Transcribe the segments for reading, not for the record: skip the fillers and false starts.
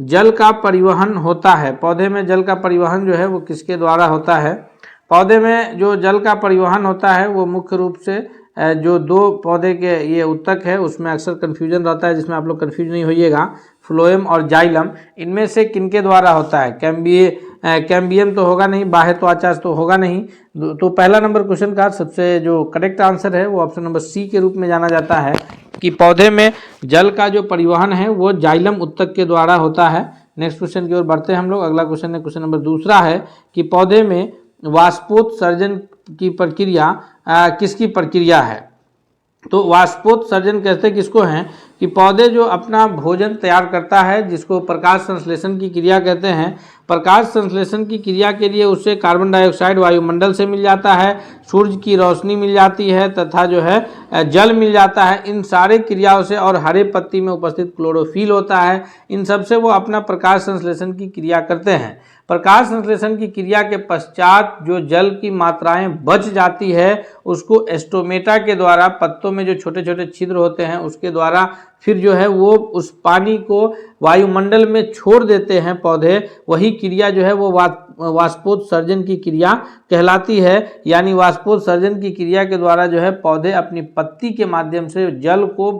जल का परिवहन होता है, पौधे में जल का परिवहन जो है वो किसके द्वारा होता है? पौधे में जो जल का परिवहन होता है वो मुख्य रूप से जो दो पौधे के ये उत्तक है उसमें अक्सर कन्फ्यूजन रहता है, जिसमें आप लोग कन्फ्यूज नहीं होइएगा। फ्लोएम और जाइलम, इनमें से किनके द्वारा होता है? कैम्बियम तो होगा नहीं, बाह्य त्वचा तो होगा नहीं। तो पहला नंबर क्वेश्चन का सबसे जो करेक्ट आंसर है वो ऑप्शन नंबर सी के रूप में जाना जाता है कि पौधे में जल का जो परिवहन है वो जाइलम उत्तक के द्वारा होता है। नेक्स्ट क्वेश्चन की ओर बढ़ते हैं हम लोग। अगला क्वेश्चन है क्वेश्चन नंबर दूसरा है कि पौधे में वाष्पोत्सर्जन की प्रक्रिया किसकी प्रक्रिया है? तो वाष्पोत्सर्जन कहते किसको हैं कि पौधे जो अपना भोजन तैयार करता है, जिसको प्रकाश संश्लेषण की क्रिया कहते हैं। प्रकाश संश्लेषण की क्रिया के लिए उससे कार्बन डाइऑक्साइड वायुमंडल से मिल जाता है, सूर्य की रोशनी मिल जाती है तथा जो है जल मिल जाता है। इन सारे क्रियाओं से और हरे पत्ती में उपस्थित क्लोरोफिल होता है, इन सब से वो अपना प्रकाश संश्लेषण की क्रिया करते हैं। प्रकाश संश्लेषण की क्रिया के पश्चात जो जल की मात्राएं बच जाती है उसको स्टोमेटा के द्वारा, पत्तों में जो छोटे छोटे छिद्र होते हैं उसके द्वारा फिर जो है वो उस पानी को वायुमंडल में छोड़ देते हैं पौधे। वही क्रिया जो है वो वाष्पोत्सर्जन की क्रिया कहलाती है। यानी वाष्पोत्सर्जन की क्रिया के द्वारा जो है पौधे अपनी पत्ती के माध्यम से जल को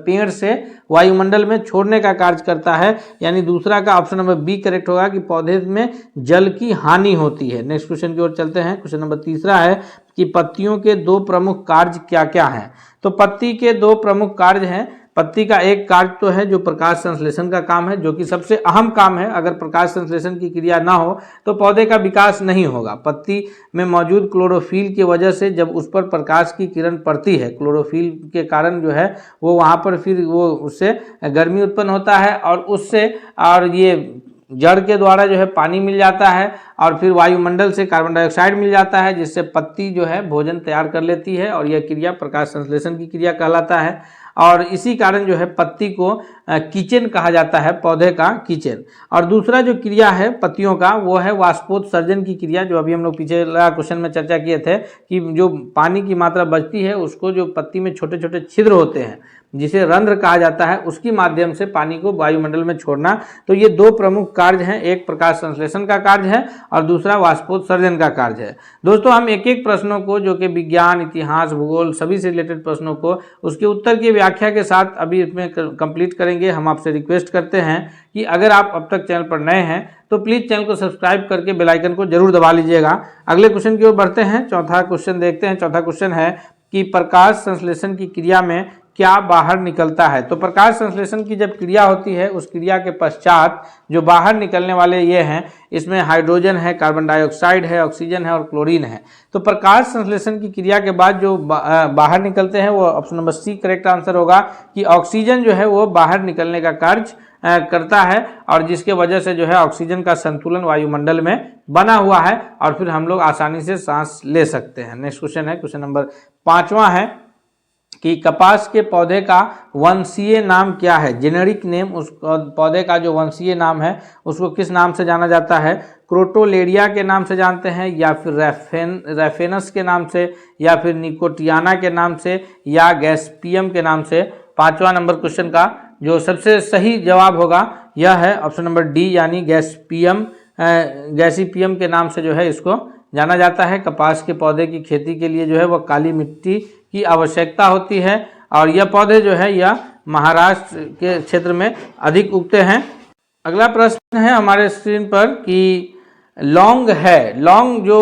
पेड़ से वायुमंडल में छोड़ने का कार्य करता है। यानी दूसरा का ऑप्शन नंबर बी करेक्ट होगा कि पौधे में जल की हानि होती है। नेक्स्ट क्वेश्चन की ओर चलते हैं। क्वेश्चन नंबर तीसरा है कि पत्तियों के दो प्रमुख कार्य क्या क्या हैं? तो पत्ती के दो प्रमुख कार्य हैं। पत्ती का एक कार्य तो है जो प्रकाश संश्लेषण का काम है, जो कि सबसे अहम काम है। अगर प्रकाश संश्लेषण की क्रिया ना हो तो पौधे का विकास नहीं होगा। पत्ती में मौजूद क्लोरोफिल की वजह से जब उस पर प्रकाश की किरण पड़ती है, क्लोरोफिल के कारण जो है वो वहाँ पर फिर वो उससे गर्मी उत्पन्न होता है और उससे और ये जड़ के द्वारा जो है पानी मिल जाता है और फिर वायुमंडल से कार्बन डाइऑक्साइड मिल जाता है, जिससे पत्ती जो है भोजन तैयार कर लेती है और यह क्रिया प्रकाश संश्लेषण की क्रिया कहलाता है। और इसी कारण जो है पत्ती को किचन कहा जाता है, पौधे का किचन। और दूसरा जो क्रिया है पत्तियों का वो है वाष्पोत्सर्जन की क्रिया, जो अभी हम लोग पीछे क्वेश्चन में चर्चा किए थे कि जो पानी की मात्रा बचती है उसको जो पत्ती में छोटे छोटे छिद्र होते हैं जिसे रंध्र कहा जाता है, उसकी माध्यम से पानी को वायुमंडल में छोड़ना। तो ये दो प्रमुख कार्य हैं, एक प्रकाश संश्लेषण का कार्य है और दूसरा वाष्पोत्सर्जन का कार्य है। दोस्तों हम एक एक प्रश्नों को जो कि विज्ञान, इतिहास, भूगोल सभी से रिलेटेड प्रश्नों को उसके उत्तर की व्याख्या के साथ अभी इसमें कंप्लीट करेंगे। हम आपसे रिक्वेस्ट करते हैं कि अगर आप अब तक चैनल पर नए हैं तो प्लीज़ चैनल को सब्सक्राइब करके बेल आइकन को जरूर दबा लीजिएगा। अगले क्वेश्चन की ओर बढ़ते हैं। चौथा क्वेश्चन देखते हैं। चौथा क्वेश्चन है कि प्रकाश संश्लेषण की क्रिया में क्या बाहर निकलता है? तो प्रकाश संश्लेषण की जब क्रिया होती है उस क्रिया के पश्चात जो बाहर निकलने वाले ये हैं, इसमें हाइड्रोजन है, कार्बन डाइऑक्साइड है, ऑक्सीजन है और क्लोरीन है। तो प्रकाश संश्लेषण की क्रिया के बाद जो बाहर निकलते हैं वो option number C correct answer होगा कि ऑक्सीजन जो है वो बाहर निकलने का कार्य करता है और जिसके वजह से जो है ऑक्सीजन का संतुलन वायुमंडल में बना हुआ है और फिर हम लोग आसानी से सांस ले सकते हैं। नेक्स्ट क्वेश्चन है क्वेश्चन नंबर 5वां है कि कपास के पौधे का वंशीय नाम क्या है? जेनेरिक नेम, उस पौधे का जो वंशीय नाम है उसको किस नाम से जाना जाता है? क्रोटोलेरिया के नाम से जानते हैं या फिर रेफेनस के नाम से या फिर निकोटियाना के नाम से या गैस्पियम के नाम से? 5वां नंबर क्वेश्चन का जो सबसे सही जवाब होगा यह है ऑप्शन नंबर डी, यानी गैसीपियम के नाम से जो है इसको जाना जाता है। कपास के पौधे की खेती के लिए जो है वह काली मिट्टी की आवश्यकता होती है और यह पौधे जो है यह महाराष्ट्र के क्षेत्र में अधिक उगते हैं। अगला प्रश्न है हमारे स्क्रीन पर कि लौंग है, लौंग जो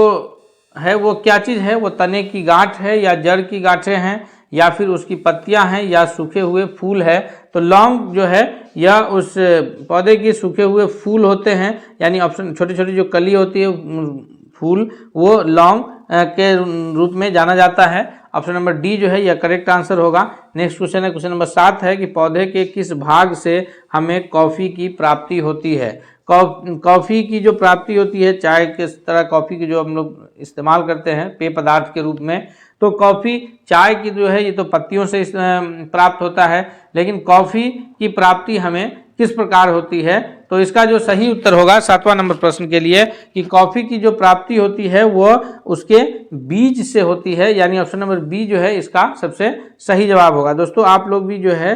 है वो क्या चीज़ है? वो तने की गांठ है या जड़ की गांठें हैं या फिर उसकी पत्तियां हैं या सूखे हुए फूल है? तो लौंग जो है यह उस पौधे की सूखे हुए फूल होते हैं, यानी ऑप्शन छोटी छोटी जो कली होती है फूल वो लौंग के रूप में जाना जाता है। ऑप्शन नंबर डी जो है यह करेक्ट आंसर होगा। नेक्स्ट क्वेश्चन है क्वेश्चन नंबर 7 है कि पौधे के किस भाग से हमें कॉफ़ी की प्राप्ति होती है? कॉफ़ी की जो प्राप्ति होती है, चाय के तरह कॉफ़ी की जो हम लोग इस्तेमाल करते हैं पेय पदार्थ के रूप में, तो कॉफ़ी चाय की जो है ये तो पत्तियों से प्राप्त होता है, लेकिन कॉफ़ी की प्राप्ति हमें किस प्रकार होती है? तो इसका जो सही उत्तर होगा 7वां नंबर प्रश्न के लिए कि कॉफ़ी की जो प्राप्ति होती है वो उसके बीज से होती है, यानी ऑप्शन नंबर बी जो है इसका सबसे सही जवाब होगा। दोस्तों आप लोग भी जो है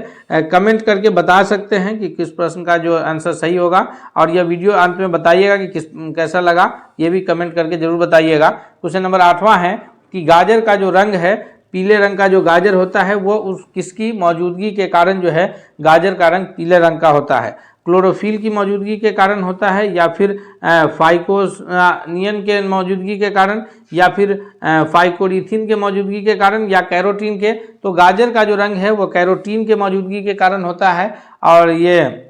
कमेंट करके बता सकते हैं कि किस प्रश्न का जो आंसर सही होगा, और यह वीडियो अंत में बताइएगा कि कैसा लगा, ये भी कमेंट करके जरूर बताइएगा। क्वेश्चन नंबर 8वां है कि गाजर का जो रंग है, पीले रंग का जो गाजर होता है वो किसकी मौजूदगी के कारण जो है गाजर का रंग पीले रंग का होता है? क्लोरोफिल की मौजूदगी के कारण होता है, या फिर फाइकोनियन के मौजूदगी के कारण, या फिर फाइकोरिथिन के मौजूदगी के कारण, या कैरोटीन के? तो गाजर का जो रंग है वो कैरोटीन के मौजूदगी के कारण होता है, और ये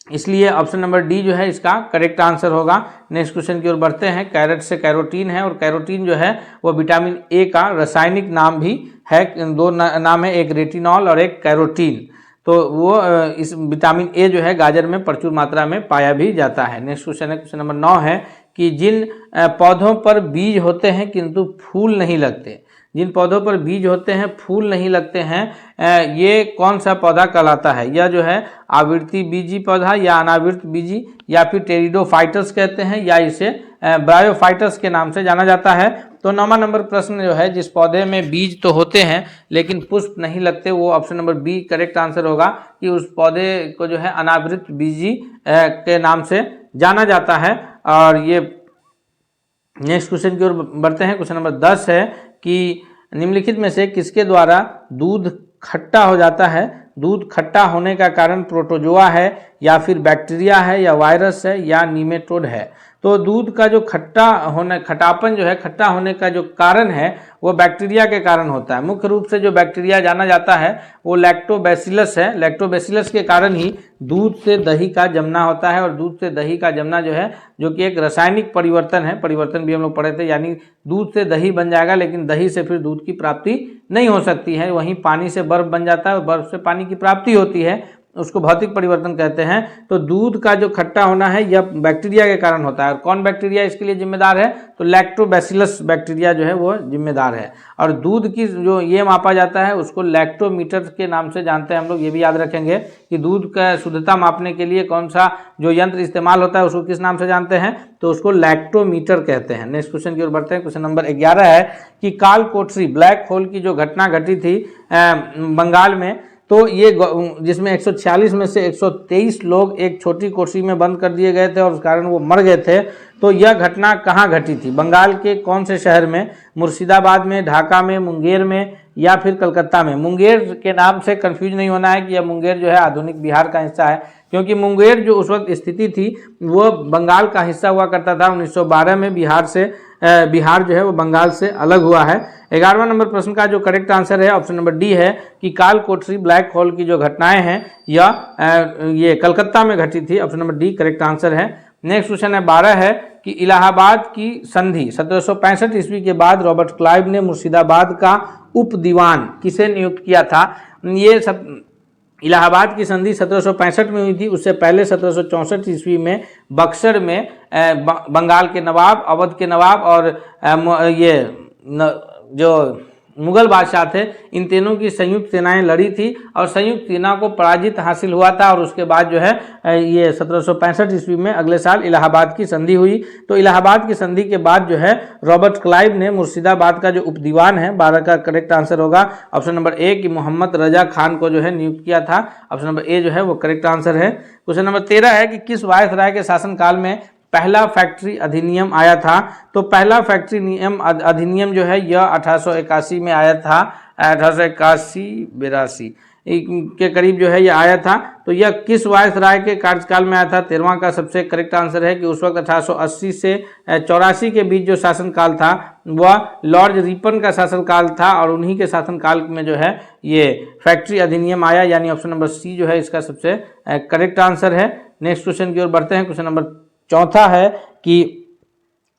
इसलिए ऑप्शन नंबर डी जो है इसका करेक्ट आंसर होगा। नेक्स्ट क्वेश्चन की ओर बढ़ते हैं। कैरेट से कैरोटीन है, और कैरोटीन जो है वो विटामिन ए का रासायनिक नाम भी है। दो नाम है, एक रेटिनॉल और एक कैरोटीन। तो वो इस विटामिन ए जो है गाजर में प्रचुर मात्रा में पाया भी जाता है। नेक्स्ट क्वेश्चन है, क्वेश्चन नंबर 9 है कि जिन पौधों पर बीज होते हैं किंतु फूल नहीं लगते, जिन पौधों पर बीज होते हैं फूल नहीं लगते हैं, ये कौन सा पौधा कहलाता है? यह जो है आवृत्ति बीजी पौधा, या अनावृत बीजी, या फिर टेरिडोफाइटस कहते हैं, या इसे ब्रायोफाइटस के नाम से जाना जाता है। तो 9वां नंबर प्रश्न जो है, जिस पौधे में बीज तो होते हैं लेकिन पुष्प नहीं लगते, वो option number B correct answer होगा कि उस पौधे को जो है अनावृत बीजी के नाम से जाना जाता है। और ये नेक्स्ट क्वेश्चन की ओर बढ़ते हैं। क्वेश्चन नंबर 10 है कि निम्नलिखित में से किसके द्वारा दूध खट्टा हो जाता है? दूध खट्टा होने का कारण प्रोटोजोआ है, या फिर बैक्टीरिया है, या वायरस है, या नीमेटोड है? तो दूध का जो खट्टापन जो है, खट्टा होने का जो कारण है वो बैक्टीरिया के कारण होता है। मुख्य रूप से जो बैक्टीरिया जाना जाता है वो लैक्टोबैसिलस है। लैक्टोबैसिलस के कारण ही दूध से दही का जमना होता है, और दूध से दही का जमना जो है, जो कि एक रासायनिक परिवर्तन है, परिवर्तन भी हम लोग पढ़े थे, यानी दूध से दही बन जाएगा लेकिन दही से फिर दूध की प्राप्ति नहीं हो सकती है। वहीं पानी से बर्फ बन जाता है और बर्फ से पानी की प्राप्ति होती है, उसको भौतिक परिवर्तन कहते हैं। तो दूध का जो खट्टा होना है यह बैक्टीरिया के कारण होता है। और कौन बैक्टीरिया इसके लिए जिम्मेदार है? तो लैक्टोबैसिलस बैक्टीरिया जो है वो जिम्मेदार है। और दूध की जो ये मापा जाता है उसको लैक्टोमीटर के नाम से जानते हैं हम लोग। ये भी याद रखेंगे कि दूध का शुद्धता मापने के लिए कौन सा जो यंत्र इस्तेमाल होता है उसको किस नाम से जानते हैं? तो उसको लैक्टोमीटर कहते हैं। नेक्स्ट क्वेश्चन की ओर बढ़ते हैं। क्वेश्चन नंबर 11 है कि काल कोठरी ब्लैक होल की जो घटना घटी थी बंगाल में, तो ये जिसमें 146 में से 123 लोग एक छोटी कोठरी में बंद कर दिए गए थे और उस कारण वो मर गए थे। तो यह घटना कहाँ घटी थी? बंगाल के कौन से शहर में? मुर्शिदाबाद में, ढाका में, मुंगेर में, या फिर कलकत्ता में? मुंगेर के नाम से कंफ्यूज नहीं होना है कि यह मुंगेर जो है आधुनिक बिहार का हिस्सा है, क्योंकि मुंगेर जो उस वक्त स्थिति थी वो बंगाल का हिस्सा हुआ करता था। 1912 में बिहार जो है वो बंगाल से अलग हुआ है। 11वां नंबर प्रश्न का जो करेक्ट आंसर है ऑप्शन नंबर डी है कि काल कोठरी ब्लैक होल की जो घटनाएं हैं ये कलकत्ता में घटी थी। Option number D correct answer है। नेक्स्ट क्वेश्चन है 12 है कि इलाहाबाद की संधि 1765 ईस्वी के बाद रॉबर्ट क्लाइव ने मुर्शिदाबाद का उप दीवान किसे नियुक्त किया था? ये सब इलाहाबाद की संधि 1765 में हुई थी। उससे पहले 1764 ईस्वी में बक्सर में बंगाल के नवाब, अवध के नवाब और जो मुगल बादशाह थे, इन तीनों की संयुक्त सेनाएं लड़ी थी और संयुक्त सेना को पराजित हासिल हुआ था। और उसके बाद जो है ये 1765 ईस्वी में अगले साल इलाहाबाद की संधि हुई। तो इलाहाबाद की संधि के बाद जो है रॉबर्ट क्लाइव ने मुर्शिदाबाद का जो उपदीवान है, 12 का करेक्ट आंसर होगा ऑप्शन नंबर ए कि मोहम्मद रजा खान को जो है नियुक्त किया था। ऑप्शन नंबर ए जो है वो करेक्ट आंसर है। क्वेश्चन नंबर 13 है कि किस वायसराय के शासनकाल में पहला फैक्ट्री अधिनियम आया था? तो पहला फैक्ट्री नियम अधिनियम जो है यह 1881 में आया था। 1881-82 के करीब जो है यह आया था। तो यह किस वायसराय के कार्यकाल में आया था? 13वां का सबसे करेक्ट आंसर है कि उस वक्त 1880 से 84 के बीच जो शासनकाल था वह लॉर्ड रिपन का शासनकाल था, और उन्हीं के शासनकाल में जो है ये फैक्ट्री अधिनियम आया, यानी ऑप्शन नंबर सी जो है इसका सबसे करेक्ट आंसर है। नेक्स्ट क्वेश्चन की ओर बढ़ते हैं। क्वेश्चन नंबर 4 है कि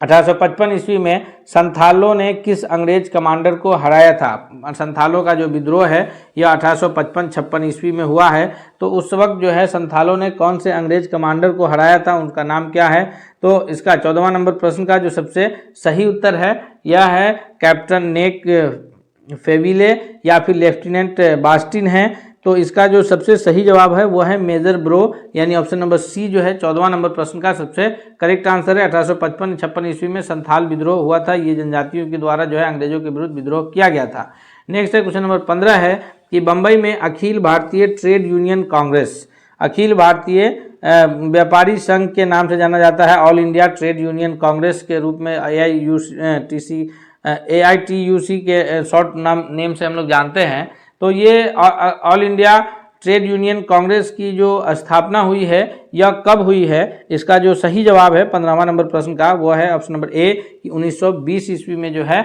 1855 ईस्वी में संथालों ने किस अंग्रेज कमांडर को हराया था? संथालों का जो विद्रोह है यह 1855-56 ईस्वी में हुआ है। तो उस वक्त जो है संथालों ने कौन से अंग्रेज कमांडर को हराया था, उनका नाम क्या है? तो इसका 14वां नंबर प्रश्न का जो सबसे सही उत्तर है यह है कैप्टन नेक फेविले या फिर लेफ्टिनेंट बास्टिन है। तो इसका जो सबसे सही जवाब है वो है मेजर ब्रो, यानी ऑप्शन नंबर सी जो है 14वां नंबर प्रश्न का सबसे करेक्ट आंसर है। 1855-56 ईस्वी में संथाल विद्रोह हुआ था। ये जनजातियों के द्वारा जो है अंग्रेजों के विरुद्ध विद्रोह किया गया था। नेक्स्ट है क्वेश्चन नंबर 15 है कि बंबई में अखिल भारतीय ट्रेड यूनियन कांग्रेस, अखिल भारतीय व्यापारी संघ के नाम से जाना जाता है, all India trade union Congress के रूप में AITUC के शॉर्ट नेम से हम लोग जानते हैं। तो ये all India trade union Congress की जो स्थापना हुई है यह कब हुई है, इसका जो सही जवाब है 15वां नंबर प्रश्न का वो है ऑप्शन नंबर ए कि 1920 ईस्वी में जो है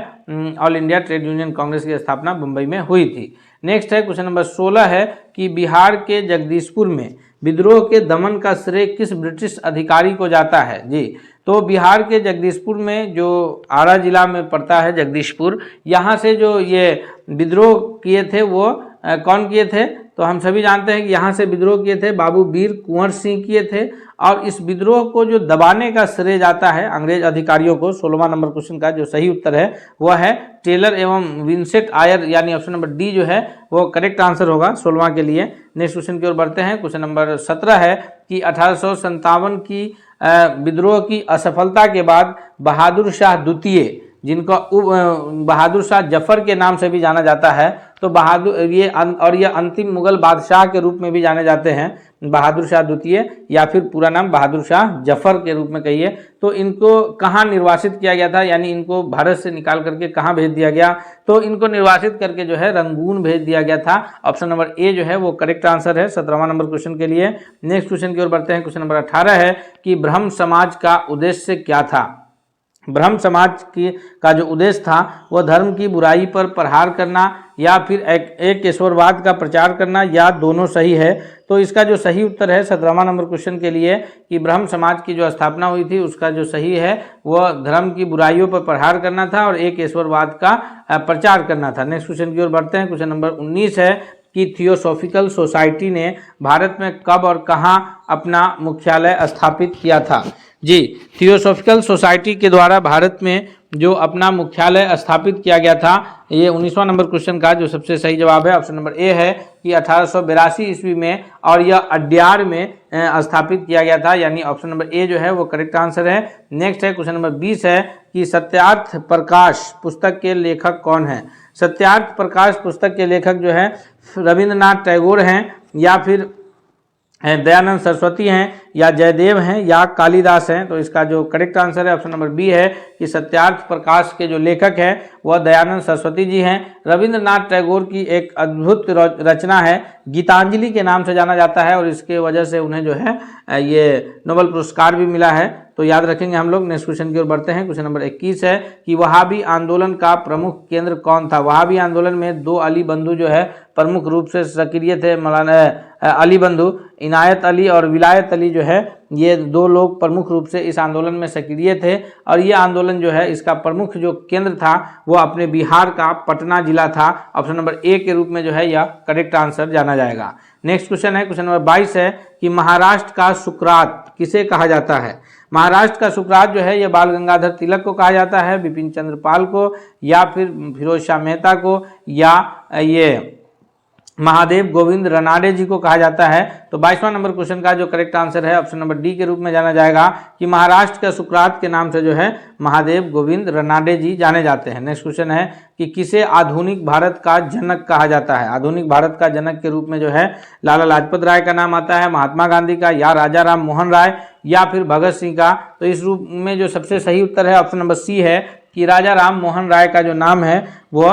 all India trade union Congress की स्थापना मुंबई में हुई थी। नेक्स्ट है क्वेश्चन नंबर 16 है कि बिहार के जगदीशपुर में विद्रोह के दमन का श्रेय किस ब्रिटिश अधिकारी को जाता है जी। तो बिहार के जगदीशपुर में जो आरा जिला में पड़ता है जगदीशपुर, यहाँ से जो ये विद्रोह किए थे वो कौन किए थे, तो हम सभी जानते हैं कि यहाँ से विद्रोह किए थे बाबू वीर कुंवर सिंह किए थे। और इस विद्रोह को जो दबाने का श्रेय जाता है अंग्रेज अधिकारियों को। 16वां नंबर क्वेश्चन का जो सही उत्तर है वह है टेलर एवं विंसेंट आयर, यानी ऑप्शन नंबर डी जो है वो करेक्ट आंसर होगा 16वां के लिए। नेक्स्ट क्वेश्चन की ओर बढ़ते हैं। क्वेश्चन नंबर 17 है कि 1857 की विद्रोह की असफलता के बाद बहादुर शाह द्वितीय, जिनका बहादुर शाह जफर के नाम से भी जाना जाता है, तो ये अंतिम मुगल बादशाह के रूप में भी जाने जाते हैं, बहादुर शाह द्वितीय या फिर पूरा नाम बहादुर शाह जफर के रूप में कहिए। तो इनको कहाँ निर्वासित किया गया था, यानी इनको भारत से निकाल करके कहाँ भेज दिया गया, तो इनको निर्वासित करके जो है रंगून भेज दिया गया था। ऑप्शन नंबर ए जो है वो करेक्ट आंसर है 17वां नंबर क्वेश्चन के लिए। नेक्स्ट क्वेश्चन की ओर बढ़ते हैं। क्वेश्चन नंबर 18 है कि ब्रह्म समाज का उद्देश्य क्या था। ब्रह्म समाज का जो उद्देश्य था वह धर्म की बुराई पर प्रहार करना या फिर एक ईश्वरवाद का प्रचार करना, या दोनों सही है। तो इसका जो सही उत्तर है 17वां नंबर क्वेश्चन के लिए कि ब्रह्म समाज की जो स्थापना हुई थी उसका जो सही है वह धर्म की बुराइयों पर प्रहार करना था और एक ईश्वरवाद का प्रचार करना था। नेक्स्ट क्वेश्चन की ओर बढ़ते हैं। क्वेश्चन नंबर 19 है कि थियोसॉफिकल सोसाइटी ने भारत में कब और कहाँ अपना मुख्यालय स्थापित किया था जी। थियोसॉफिकल सोसाइटी के द्वारा भारत में जो अपना मुख्यालय स्थापित किया गया था, ये 19वां नंबर क्वेश्चन का जो सबसे सही जवाब है ऑप्शन नंबर ए है कि 1882 ईस्वी में, और यह अड्यार में स्थापित किया गया था, यानी ऑप्शन नंबर ए जो है वो करेक्ट आंसर है। नेक्स्ट है क्वेश्चन नंबर 20 है कि सत्यार्थ प्रकाश पुस्तक के लेखक कौन है। सत्यार्थ प्रकाश पुस्तक के लेखक जो है रविंद्रनाथ टैगोर हैं, या फिर दयानंद सरस्वती हैं, या जयदेव हैं, या कालिदास हैं। तो इसका जो करेक्ट आंसर है ऑप्शन नंबर बी है कि सत्यार्थ प्रकाश के जो लेखक हैं वह दयानंद सरस्वती जी हैं। रविंद्रनाथ टैगोर की एक अद्भुत रचना है गीतांजलि के नाम से जाना जाता है, और इसके वजह से उन्हें जो है ये नोबेल पुरस्कार भी मिला है, तो याद रखेंगे हम लोग। नेक्स्ट क्वेश्चन की ओर बढ़ते हैं। क्वेश्चन नंबर 21 है कि वहाबी आंदोलन का प्रमुख केंद्र कौन था। वहाबी आंदोलन में दो अली बंधु जो है प्रमुख रूप से सक्रिय थे, मौलाना अली बंधु इनायत अली और विलायत अली जो है, ये दो लोग प्रमुख रूप से इस आंदोलन में सक्रिय थे। और ये आंदोलन जो है इसका प्रमुख जो केंद्र था वो अपने बिहार का पटना जिला था। ऑप्शन नंबर ए के रूप में जो है यह करेक्ट आंसर जाना जाएगा। नेक्स्ट क्वेश्चन है क्वेश्चन नंबर 22 है कि महाराष्ट्र का सुकरात किसे कहा जाता है। महाराष्ट्र का सुकरात जो है यह बाल गंगाधर तिलक को कहा जाता है, बिपिन चंद्र पाल को, या फिर फिरोज शाह मेहता को, या ये महादेव गोविंद रनाडे जी को कहा जाता है। तो 22वां नंबर क्वेश्चन का जो करेक्ट आंसर है ऑप्शन नंबर डी के रूप में जाना जाएगा कि महाराष्ट्र के सुकरात के नाम से जो है महादेव गोविंद रनाडे जी जाने जाते हैं। नेक्स्ट क्वेश्चन है कि किसे आधुनिक भारत का जनक कहा जाता है। आधुनिक भारत का जनक के रूप में जो है लाला लाजपत राय का नाम आता है, महात्मा गांधी का, या राजा राम मोहन राय, या फिर भगत सिंह का। तो इस रूप में जो सबसे सही उत्तर है ऑप्शन नंबर सी है कि राजा राम मोहन राय का जो नाम है वो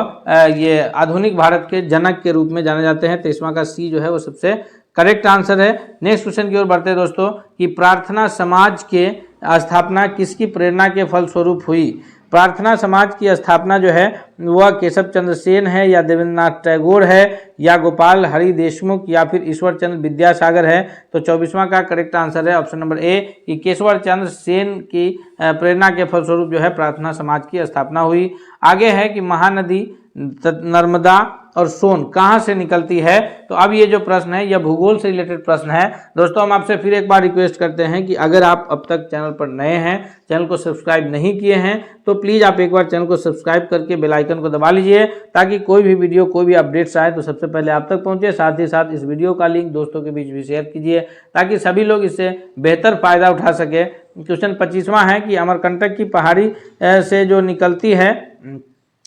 ये आधुनिक भारत के जनक के रूप में जाने जाते हैं। 23वां का सी जो है वो सबसे करेक्ट आंसर है। नेक्स्ट क्वेश्चन की ओर बढ़ते हैं दोस्तों कि प्रार्थना समाज के स्थापना किसकी प्रेरणा के फलस्वरूप हुई। प्रार्थना समाज की स्थापना जो है वह केशव चंद्र सेन है, या देवेंद्रनाथ टैगोर है, या गोपाल हरि देशमुख, या फिर ईश्वर चंद्र विद्यासागर है। तो 24वां का करेक्ट आंसर है ऑप्शन नंबर ए कि केशव चंद्र सेन की प्रेरणा के फलस्वरूप जो है प्रार्थना समाज की स्थापना हुई। आगे है कि महानदी नर्मदा और सोन कहाँ से निकलती है। तो अब ये जो प्रश्न है यह भूगोल से रिलेटेड प्रश्न है। दोस्तों हम आपसे फिर एक बार रिक्वेस्ट करते हैं कि अगर आप अब तक चैनल पर नए हैं, चैनल को सब्सक्राइब नहीं किए हैं, तो प्लीज़ आप एक बार चैनल को सब्सक्राइब करके बेल आइकन को दबा लीजिए, ताकि कोई भी वीडियो कोई भी अपडेट्स आए तो सबसे पहले आप तक पहुंचे। साथ ही साथ इस वीडियो का लिंक दोस्तों के बीच भी शेयर कीजिए, ताकि सभी लोग इससे बेहतर फ़ायदा उठा सके। क्वेश्चन 25वां है कि अमरकंटक की पहाड़ी से जो निकलती है,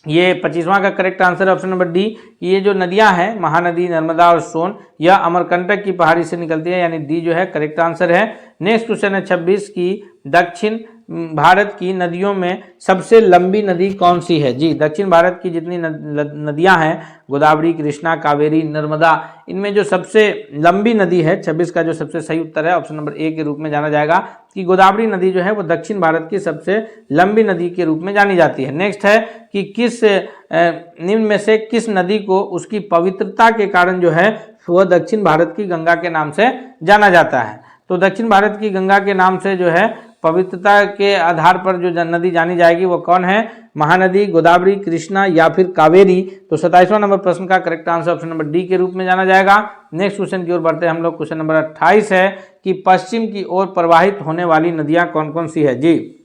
ये 25वां का करेक्ट आंसर है ऑप्शन नंबर डी। ये जो नदियां हैं महानदी, नर्मदा और सोन, यह अमरकंटक की पहाड़ी से निकलती है, यानी डी जो है करेक्ट आंसर है। नेक्स्ट क्वेश्चन है 26 की दक्षिण भारत की नदियों में सबसे लंबी नदी कौन सी है। जी, दक्षिण भारत की जितनी नदियां हैं, गोदावरी, कृष्णा, कावेरी, नर्मदा, इनमें जो सबसे लंबी नदी है, 26 का जो सबसे सही उत्तर है ऑप्शन नंबर ए के रूप में जाना जाएगा कि गोदावरी नदी जो है वो दक्षिण भारत की सबसे लंबी नदी के रूप में जानी जाती है। नेक्स्ट है कि किस निम्न में से किस नदी को उसकी पवित्रता के कारण जो है वह दक्षिण भारत की गंगा के नाम से जाना जाता है। तो दक्षिण भारत की गंगा के नाम से जो है पवित्रता के आधार पर जो नदी जानी जाएगी वो कौन है, महानदी, गोदावरी, कृष्णा या फिर कावेरी। तो 27वां नंबर प्रश्न का correct answer option number D के रूप में जाना जाएगा। नेक्स्ट क्वेश्चन की ओर बढ़ते हैं हम लोग। क्वेश्चन नंबर 28 है कि पश्चिम की ओर प्रवाहित होने वाली नदियां कौन कौन सी है। जी,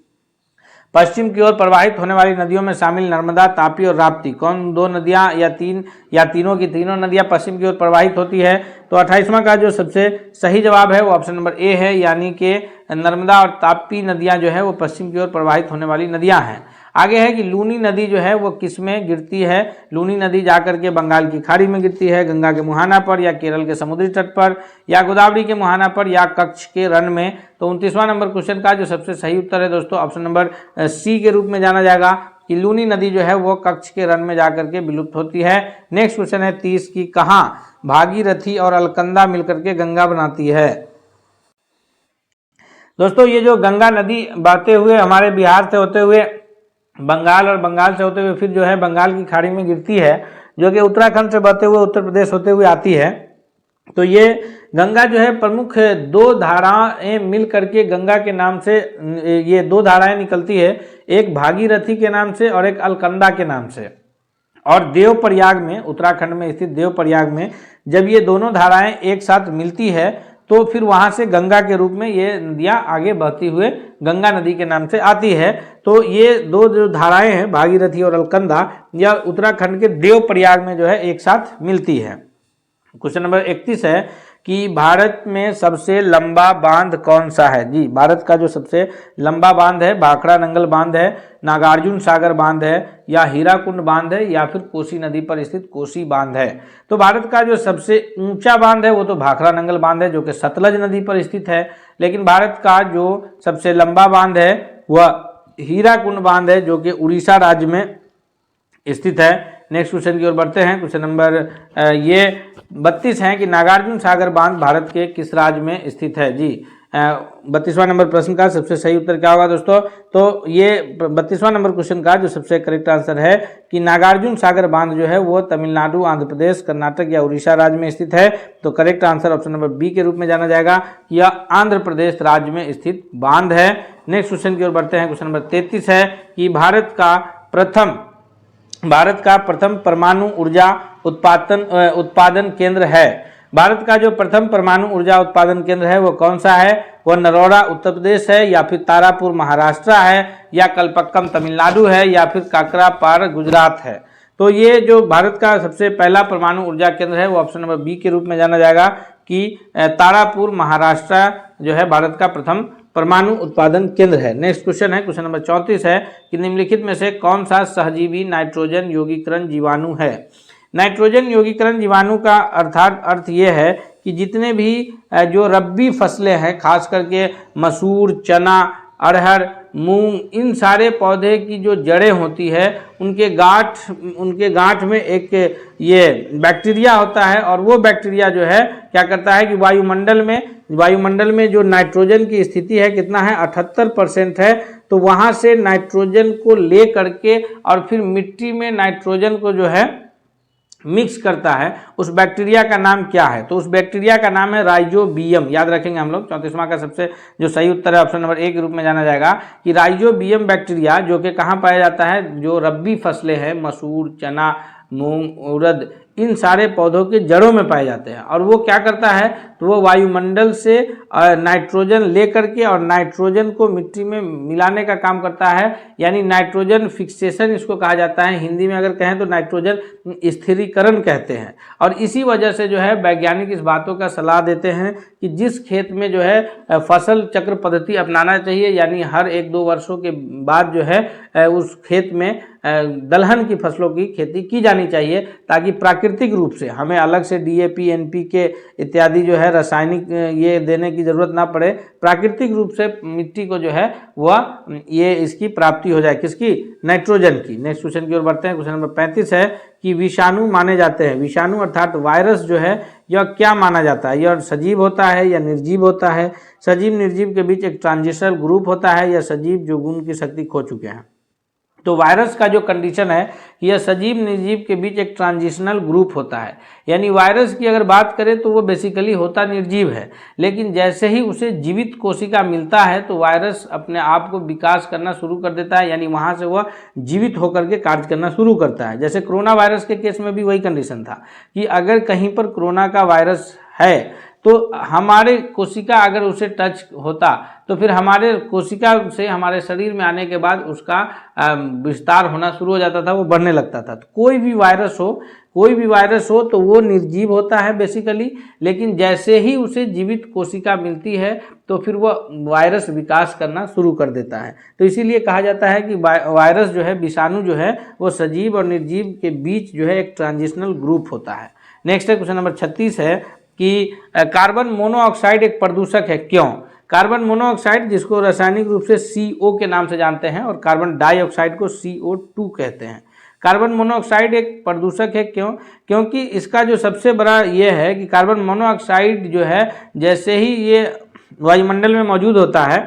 पश्चिम की ओर प्रवाहित होने वाली नदियों में शामिल नर्मदा, तापी और राप्ती। कौन दो नदियां या तीनों की तीनों नदियां पश्चिम की ओर प्रवाहित होती है। तो 28वां का जो सबसे सही जवाब है वो ऑप्शन नंबर ए है, यानी कि नर्मदा और तापी नदियां जो है वो पश्चिम की ओर प्रवाहित होने वाली नदियां हैं। आगे है कि लूनी नदी जो है वो किस में गिरती है। लूनी नदी जाकर के बंगाल की खाड़ी में गिरती है, गंगा के मुहाना पर, या केरल के समुद्री तट पर, या गोदावरी के मुहाना पर, या कच्छ के रण में। तो 29वां नंबर क्वेश्चन का जो सबसे सही उत्तर है दोस्तों ऑप्शन नंबर सी के रूप में जाना जाएगा कि लूनी नदी जो है वो कच्छ के रण में जाकर के विलुप्त होती है। नेक्स्ट क्वेश्चन है 30 की कहाँ भागीरथी और अलकनंदा मिलकर के गंगा बनाती है। दोस्तों ये जो गंगा नदी बहते हुए हमारे बिहार से होते हुए बंगाल और बंगाल से होते हुए फिर जो है बंगाल की खाड़ी में गिरती है, जो कि उत्तराखंड से बहते हुए उत्तर प्रदेश होते हुए आती है। तो ये गंगा जो है प्रमुख दो धाराएं मिल करके गंगा के नाम से ये दो धाराएं निकलती है, एक भागीरथी के नाम से और एक अलकनंदा के नाम से। और देवप्रयाग में, उत्तराखंड में स्थित देवप्रयाग में जब ये दोनों धाराएं एक साथ मिलती है तो फिर वहां से गंगा के रूप में ये नदियां आगे बहती हुए गंगा नदी के नाम से आती है। तो ये दो जो धाराएं हैं भागीरथी और अलकनंदा, यह उत्तराखंड के देवप्रयाग में जो है एक साथ मिलती है। क्वेश्चन नंबर 31 है कि भारत में सबसे लंबा बांध कौन सा है। जी, भारत का जो सबसे लंबा बांध है भाखड़ा नंगल बांध है, नागार्जुन सागर बांध है, या हीराकुंड बांध है, या फिर कोसी नदी पर स्थित कोसी बांध है। तो भारत का जो सबसे ऊंचा बांध है वो तो भाखड़ा नंगल बांध है, जो कि सतलज नदी पर स्थित है। लेकिन भारत का जो सबसे लंबा बांध है वह हीराकुंड बांध है, जो कि उड़ीसा राज्य में स्थित है। नेक्स्ट क्वेश्चन की ओर बढ़ते हैं। क्वेश्चन नंबर ये 32 है कि नागार्जुन सागर बांध भारत के किस राज्य में स्थित है। जी, 32वां नंबर प्रश्न का सबसे सही उत्तर क्या होगा दोस्तों। तो ये 32वां नंबर क्वेश्चन का जो सबसे करेक्ट आंसर है कि नागार्जुन सागर बांध जो है वो तमिलनाडु, आंध्र प्रदेश, कर्नाटक या उड़ीसा राज्य में स्थित है। तो correct answer option number B के रूप में जाना जाएगा, यह आंध्र प्रदेश राज्य में स्थित बांध है। नेक्स्ट क्वेश्चन की ओर बढ़ते हैं। क्वेश्चन नंबर 33 है कि भारत का प्रथम परमाणु ऊर्जा उत्पादन केंद्र है। भारत का जो प्रथम परमाणु ऊर्जा उत्पादन केंद्र है वो कौन सा है। वह नरोड़ा उत्तर प्रदेश है, या फिर तारापुर महाराष्ट्र है, या कलपक्कम तमिलनाडु है, या फिर काकरापार गुजरात है। तो ये जो भारत का सबसे पहला परमाणु ऊर्जा केंद्र है वो ऑप्शन नंबर बी के रूप में जाना जाएगा कि तारापुर महाराष्ट्र जो है भारत का प्रथम परमाणु उत्पादन केंद्र है। नेक्स्ट क्वेश्चन है, क्वेश्चन नंबर 34 है कि निम्नलिखित में से कौन सा सहजीवी नाइट्रोजन यौगीकरण जीवाणु है। नाइट्रोजन यौगीकरण जीवाणु का अर्थ ये है कि जितने भी जो रब्बी फसलें हैं, खास करके मसूर, चना, अरहर, मूंग, इन सारे पौधे की जो जड़ें होती है उनके गांठ में एक ये बैक्टीरिया होता है, और वो बैक्टीरिया जो है क्या करता है कि वायुमंडल में जो नाइट्रोजन की स्थिति है कितना है 78% है। तो वहां से नाइट्रोजन को ले करके और फिर मिट्टी में नाइट्रोजन को जो है मिक्स करता है, उस बैक्टीरिया का नाम क्या है। तो उस बैक्टीरिया का नाम है राइजोबियम। याद रखेंगे हम लोग। 34वां का सबसे जो सही उत्तर है ऑप्शन नंबर ए के रूप में जाना जाएगा कि राइजोबियम बैक्टीरिया, जो कि कहाँ पाया जाता है, जो रब्बी फसलें हैं मसूर, चना, मूंग, उड़द, इन सारे पौधों के जड़ों में पाए जाते हैं। और वो क्या करता है, तो वो वायुमंडल से नाइट्रोजन ले करके और नाइट्रोजन को मिट्टी में मिलाने का काम करता है, यानी नाइट्रोजन फिक्सेशन इसको कहा जाता है। हिंदी में अगर कहें तो नाइट्रोजन स्थिरीकरण कहते हैं। और इसी वजह से जो है वैज्ञानिक इस बातों का सलाह देते हैं कि जिस खेत में जो है फसल चक्र पद्धति अपनाना चाहिए, यानी हर 1-2 वर्षों के बाद जो है उस खेत में दलहन की फसलों की खेती की जानी चाहिए, ताकि प्राकृतिक रूप से हमें अलग से DAP NPK इत्यादि जो है रासायनिक ये देने की ज़रूरत ना पड़े। प्राकृतिक रूप से मिट्टी को जो है वह ये इसकी प्राप्ति हो जाए, किसकी, नाइट्रोजन की। नेक्स्ट क्वेश्चन की ओर बढ़ते हैं। क्वेश्चन नंबर 35 है कि विषाणु माने जाते हैं। विषाणु अर्थात वायरस जो है यह क्या माना जाता है, यह सजीव होता है या निर्जीव होता है। सजीव निर्जीव के बीच एक ट्रांजिशनल ग्रुप होता है या सजीव जो गुण की शक्ति खो चुके हैं। तो वायरस का जो कंडीशन है, यह सजीव निर्जीव के बीच एक ट्रांजिशनल ग्रुप होता है। यानी वायरस की अगर बात करें तो वो बेसिकली होता निर्जीव है, लेकिन जैसे ही उसे जीवित कोशिका मिलता है तो वायरस अपने आप को विकास करना शुरू कर देता है, यानी वहाँ से वह जीवित होकर के कार्य करना शुरू करता है। जैसे कोरोना वायरस के केस में भी वही कंडीशन था कि अगर कहीं पर कोरोना का वायरस है तो हमारे कोशिका अगर उसे टच होता तो फिर हमारे कोशिका से हमारे शरीर में आने के बाद उसका विस्तार होना शुरू हो जाता था, वो बढ़ने लगता था। तो कोई भी वायरस हो तो वो निर्जीव होता है बेसिकली, लेकिन जैसे ही उसे जीवित कोशिका मिलती है तो फिर वो वायरस विकास करना शुरू कर देता है। तो इसीलिए कहा जाता है कि वायरस जो है, विषाणु जो है, वो सजीव और निर्जीव के बीच जो है एक ट्रांजिशनल ग्रुप होता है। नेक्स्ट है क्वेश्चन नंबर 36 है कि कार्बन मोनोऑक्साइड एक प्रदूषक है, क्यों। कार्बन मोनोऑक्साइड जिसको रासायनिक रूप से CO के नाम से जानते हैं और कार्बन डाइऑक्साइड को CO2 कहते हैं। कार्बन मोनोऑक्साइड एक प्रदूषक है, क्यों, क्योंकि इसका जो सबसे बड़ा ये है कि कार्बन मोनोऑक्साइड जो है जैसे ही ये वायुमंडल में मौजूद होता है,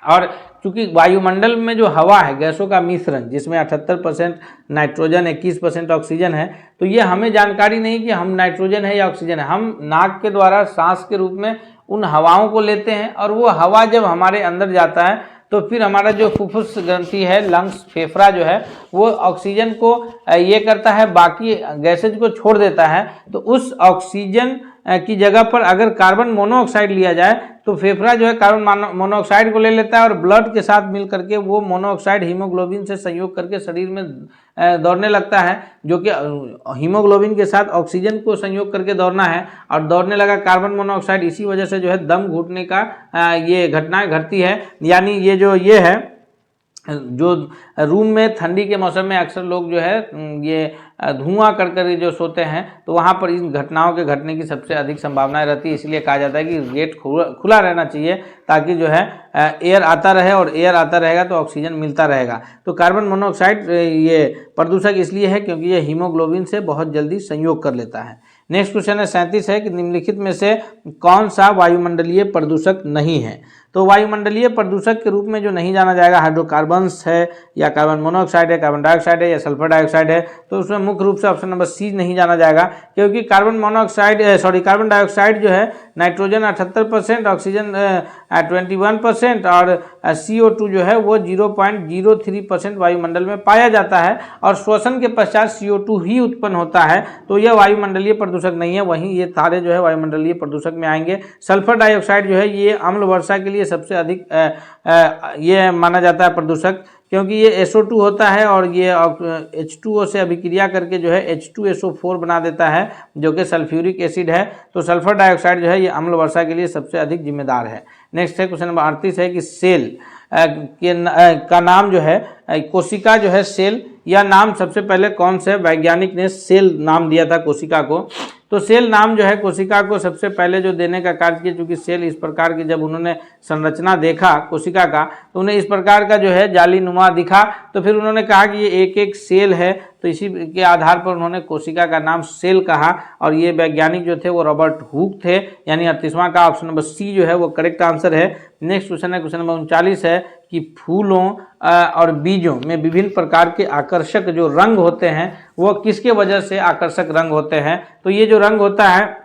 और चूँकि वायुमंडल में जो हवा है, गैसों का मिश्रण, जिसमें 78% नाइट्रोजन 21% ऑक्सीजन है, तो ये हमें जानकारी नहीं कि हम नाइट्रोजन है या ऑक्सीजन है। हम नाक के द्वारा सांस के रूप में उन हवाओं को लेते हैं, और वो हवा जब हमारे अंदर जाता है तो फिर हमारा जो फुफ्फुस ग्रंथि है, लंग्स, फेफड़ा जो है, वो ऑक्सीजन को ये करता है, बाकी गैसेज को छोड़ देता है। तो उस ऑक्सीजन की जगह पर अगर कार्बन मोनोऑक्साइड लिया जाए तो फेफड़ा जो है कार्बन मोनोऑक्साइड को ले लेता है और ब्लड के साथ मिल करके वो मोनोऑक्साइड हीमोग्लोबिन से संयोग करके शरीर में दौड़ने लगता है, जो कि हीमोग्लोबिन के साथ ऑक्सीजन को संयोग करके दौड़ना है, और दौड़ने लगा कार्बन मोनोऑक्साइड। इसी वजह से जो है दम घुटने का ये घटनाएं घटती है। यानी ये है जो रूम में ठंडी के मौसम में अक्सर लोग जो है ये धुआं कर जो सोते हैं, तो वहाँ पर इन घटनाओं के घटने की सबसे अधिक संभावनाएं रहती है। इसलिए कहा जाता है कि गेट खुला रहना चाहिए, ताकि जो है एयर आता रहे, और एयर आता रहेगा तो ऑक्सीजन मिलता रहेगा। तो कार्बन मोनोऑक्साइड ये प्रदूषक इसलिए है क्योंकि ये हीमोग्लोबिन से बहुत जल्दी संयोग कर लेता है। नेक्स्ट क्वेश्चन है 37 है कि निम्नलिखित में से कौन सा वायुमंडलीय प्रदूषक नहीं है। तो वायुमंडलीय प्रदूषक के रूप में जो नहीं जाना जाएगा, हाइड्रोकार्बन्स है या कार्बन मोनोऑक्साइड है, कार्बन डाइऑक्साइड है या सल्फर डाइऑक्साइड है, तो उसमें मुख्य रूप से ऑप्शन नंबर C नहीं जाना जाएगा, क्योंकि कार्बन डाइऑक्साइड जो है नाइट्रोजन 78%, ऑक्सीजन 21% और CO2 जो है वो 0.03% वायुमंडल में पाया जाता है, और श्वसन के पश्चात CO2 ही उत्पन्न होता है। तो यह वायुमंडलीय प्रदूषक नहीं है। वहीं ये सारे जो है वायुमंडलीय प्रदूषक में आएंगे। सल्फर डाइऑक्साइड जो है ये अम्ल वर्षा के लिए सबसे अधिक ये माना जाता है प्रदूषक, क्योंकि ये SO2 होता है और ये H2O से अभिक्रिया करके जो है H2SO4 बना देता है, जो कि सल्फ्यूरिक एसिड है। तो सल्फर डाइऑक्साइड जो है ये अम्ल वर्षा के लिए सबसे अधिक जिम्मेदार है। नेक्स्ट है क्वेश्चन नंबर 38 है कि सेल का नाम जो है, कोशिका जो है सेल, यह नाम सबसे पहले कौन से वैज्ञानिक ने सेल नाम दिया था कोशिका को। तो सेल नाम जो है कोशिका को सबसे पहले जो देने का कार्य किया, चूँकि सेल इस प्रकार की जब उन्होंने संरचना देखा कोशिका का, तो उन्हें इस प्रकार का जो है जाली नुमा दिखा, तो फिर उन्होंने कहा कि ये एक एक सेल है। तो इसी के आधार पर उन्होंने कोशिका का नाम सेल कहा, और ये वैज्ञानिक जो थे वो रॉबर्ट हुक थे। यानी 38वां का ऑप्शन नंबर C जो है वो करेक्ट आंसर है। नेक्स्ट क्वेश्चन है क्वेश्चन नंबर 39 है कि फूलों और बीजों में विभिन्न प्रकार के आकर्षक जो रंग होते हैं वो किसके वजह से आकर्षक रंग होते हैं। तो ये जो रंग होता है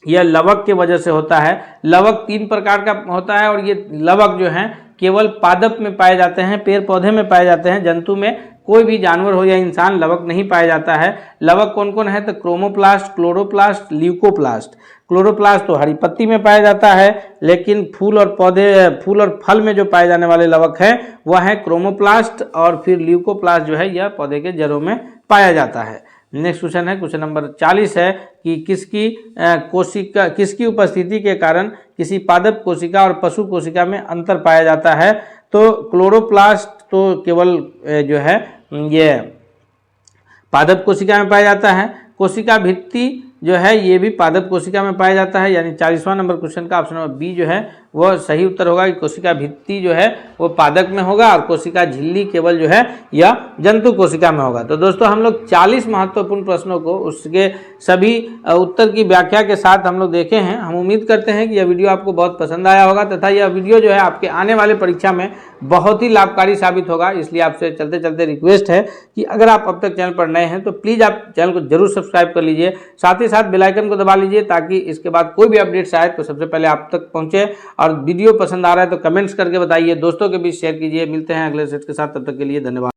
यह लवक के वजह से होता है। लवक 3 प्रकार का होता है, और ये लवक जो है केवल पादप में पाए जाते हैं, पेड़ पौधे में पाए जाते हैं, जंतु में कोई भी जानवर हो या इंसान लवक नहीं पाया जाता है। लवक कौन कौन है? तो क्रोमोप्लास्ट, क्लोरोप्लास्ट, ल्यूकोप्लास्ट। क्लोरोप्लास्ट तो हरी पत्ती में पाया जाता है, लेकिन फूल और फल में जो पाए जाने वाले लवक है वह है क्रोमोप्लास्ट, और फिर ल्यूकोप्लास्ट जो है यह पौधे के जड़ों में पाया जाता है। नेक्स्ट क्वेश्चन है, क्वेश्चन नंबर 40 है कि किसकी उपस्थिति के कारण किसी पादप कोशिका और पशु कोशिका में अंतर पाया जाता है? तो क्लोरोप्लास्ट तो केवल जो है ये पादप कोशिका में पाया जाता है। कोशिका भित्ति जो है ये भी पादप कोशिका में पाया जाता है, यानी 40वां नंबर क्वेश्चन का ऑप्शन नंबर बी जो है वह सही उत्तर होगा कि कोशिका भित्ति जो है वो पादप में होगा और कोशिका झिल्ली केवल जो है यह जंतु कोशिका में होगा। तो दोस्तों हम लोग 40 महत्वपूर्ण प्रश्नों को उसके सभी उत्तर की व्याख्या के साथ हम लोग देखे हैं। हम उम्मीद करते हैं कि यह वीडियो आपको बहुत पसंद आया होगा तथा यह वीडियो जो है आपके आने वाले परीक्षा में बहुत ही लाभकारी साबित होगा। इसलिए आपसे चलते चलते रिक्वेस्ट है कि अगर आप अब तक चैनल पर नए हैं तो प्लीज़ आप चैनल को जरूर सब्सक्राइब कर लीजिए, साथ ही साथ बेल आइकन को दबा लीजिए ताकि इसके बाद कोई भी अपडेट्स आए तो सबसे पहले आप तक पहुंचे। और वीडियो पसंद आ रहा है तो कमेंट्स करके बताइए, दोस्तों के बीच शेयर कीजिए। मिलते हैं अगले सेट के साथ, तब तक के लिए धन्यवाद।